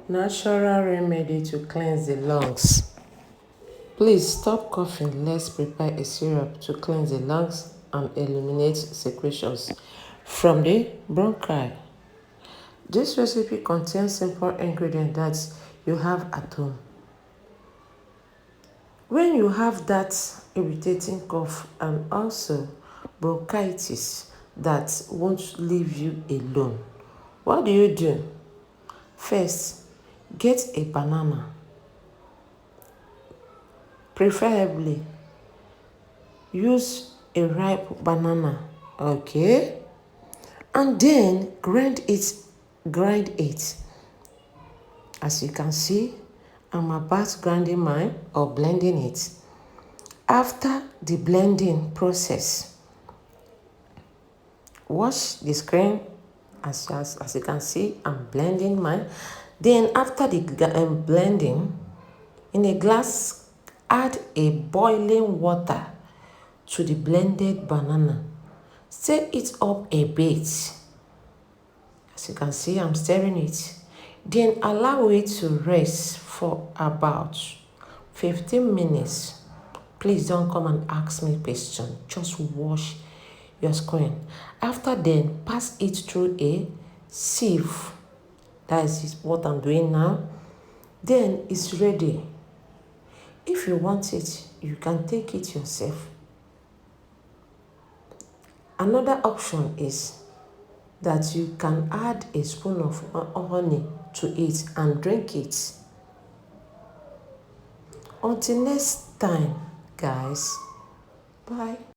Natural remedy to cleanse the lungs. Please stop coughing. Let's prepare a syrup to cleanse the lungs and eliminate secretions from the bronchi. This recipe contains simple ingredients that you have at home. When you have that irritating cough and also bronchitis that won't leave you alone, what do? First, get a banana. Preferably, use a ripe banana, okay? And then grind it. As you can see, I'm about grinding mine or blending it. After the blending process, wash the screen. As you can see, I'm blending mine. Then after the blending, in a glass, add a boiling water to the blended banana. Stir it up a bit. As you can see, I'm stirring it. Then allow it to rest for about 15 minutes. Please don't come and ask me questions. Just wash your screen. After then, pass it through a sieve. That is what I'm doing now. Then it's ready. If you want it, you can take it yourself. Another option is that you can add a spoon of honey to it and drink it. Until next time, guys. Bye.